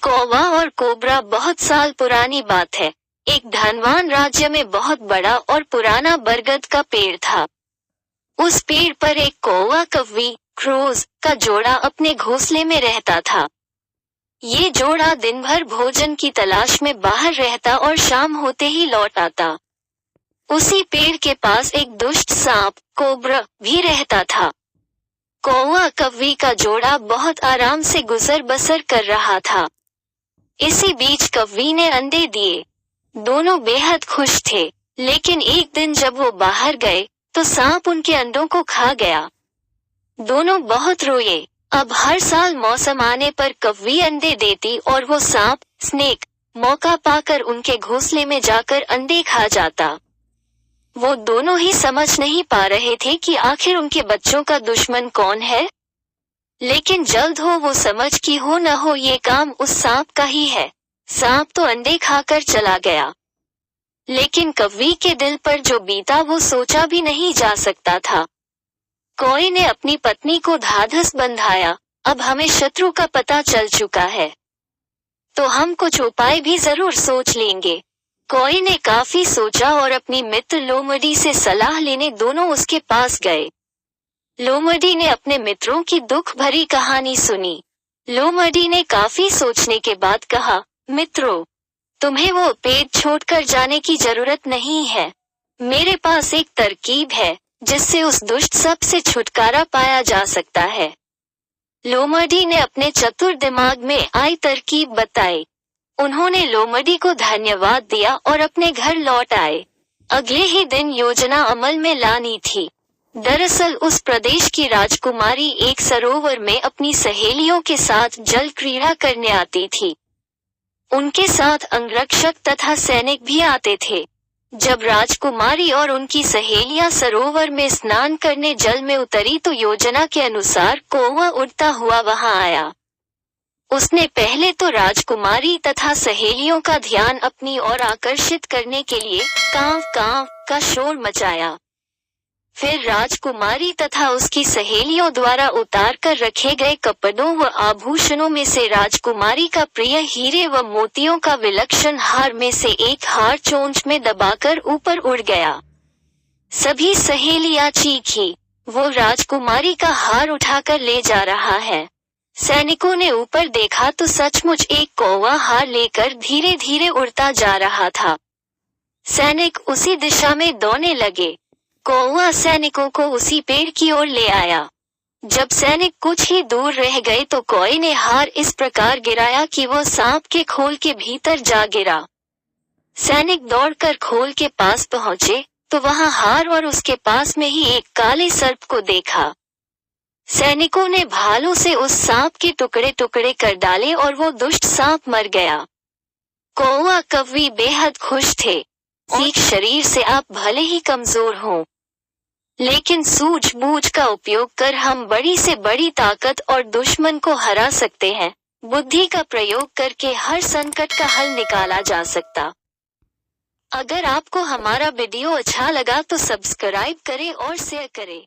कौवा और कोबरा बहुत साल पुरानी बात है। एक धनवान राज्य में बहुत बड़ा और पुराना बरगद का पेड़ था। उस पेड़ पर एक कौवा कौवी क्रोज का जोड़ा अपने घोंसले में रहता था। ये जोड़ा दिन भर भोजन की तलाश में बाहर रहता और शाम होते ही लौट आता। उसी पेड़ के पास एक दुष्ट सांप कोबरा भी रहता था। कौवा कौवी का जोड़ा बहुत आराम से गुजर बसर कर रहा था। इसी बीच कौवी ने अंडे दिए। दोनों बेहद खुश थे, लेकिन एक दिन जब वो बाहर गए तो सांप उनके अंडों को खा गया। दोनों बहुत रोए। अब हर साल मौसम आने पर कौवी अंडे देती और वो सांप स्नेक मौका पाकर उनके घोंसले में जाकर अंडे खा जाता। वो दोनों ही समझ नहीं पा रहे थे कि आखिर उनके बच्चों का दुश्मन कौन है। लेकिन जल्द हो वो समझ कि हो न हो ये काम उस सांप का ही है। सांप तो अंडे खाकर चला गया, लेकिन कौवी के दिल पर जो बीता वो सोचा भी नहीं जा सकता था। कौवे ने अपनी पत्नी को ढाढ़स बंधाया। अब हमें शत्रु का पता चल चुका है, तो हम कुछ उपाय भी जरूर सोच लेंगे। कौवे ने काफी सोचा और अपनी मित्र लोमड़ी से सलाह लेने दोनों उसके पास गए। लोमड़ी ने अपने मित्रों की दुख भरी कहानी सुनी। लोमड़ी ने काफी सोचने के बाद कहा, मित्रों, तुम्हें वो पेड़ छोड़कर जाने की जरूरत नहीं है। मेरे पास एक तरकीब है जिससे उस दुष्ट सांप से छुटकारा पाया जा सकता है। लोमड़ी ने अपने चतुर दिमाग में आई तरकीब बताई। उन्होंने लोमड़ी को धन्यवाद दिया और अपने घर लौट आए। अगले ही दिन योजना अमल में लानी थी। दरअसल उस प्रदेश की राजकुमारी एक सरोवर में अपनी सहेलियों के साथ जल क्रीड़ा करने आती थी। उनके साथ अंगरक्षक तथा सैनिक भी आते थे। जब राजकुमारी और उनकी सहेलियां सरोवर में स्नान करने जल में उतरी तो योजना के अनुसार कौवा उड़ता हुआ वहां आया। उसने पहले तो राजकुमारी तथा सहेलियों का ध्यान अपनी ओर आकर्षित करने के लिए कांव कांव का शोर मचाया। फिर राजकुमारी तथा उसकी सहेलियों द्वारा उतार कर रखे गए कपड़ों व आभूषणों में से राजकुमारी का प्रिय हीरे व मोतियों का विलक्षण हार में से एक हार चोंच में दबाकर ऊपर उड़ गया। सभी सहेलियां चीखी, वो राजकुमारी का हार उठाकर ले जा रहा है। सैनिकों ने ऊपर देखा तो सचमुच एक कौवा हार लेकर धीरे धीरे उड़ता जा रहा था। सैनिक उसी दिशा में दौड़ने लगे। कौवा सैनिकों को उसी पेड़ की ओर ले आया। जब सैनिक कुछ ही दूर रह गए तो कौवे ने हार इस प्रकार गिराया कि वो सांप के खोल के भीतर जा गिरा। सैनिक दौड़कर खोल के पास पहुंचे तो वहां हार और उसके पास में ही एक काले सर्प को देखा। सैनिकों ने भालों से उस सांप के टुकड़े टुकड़े कर डाले और वो दुष्ट सांप मर गया। कौवा कौवी बेहद खुश थे। सीख शरीर से आप भले ही कमजोर हों, लेकिन सूझबूझ का उपयोग कर हम बड़ी से बड़ी ताकत और दुश्मन को हरा सकते हैं। बुद्धि का प्रयोग करके हर संकट का हल निकाला जा सकता। अगर आपको हमारा वीडियो अच्छा लगा तो सब्सक्राइब करें और शेयर करें।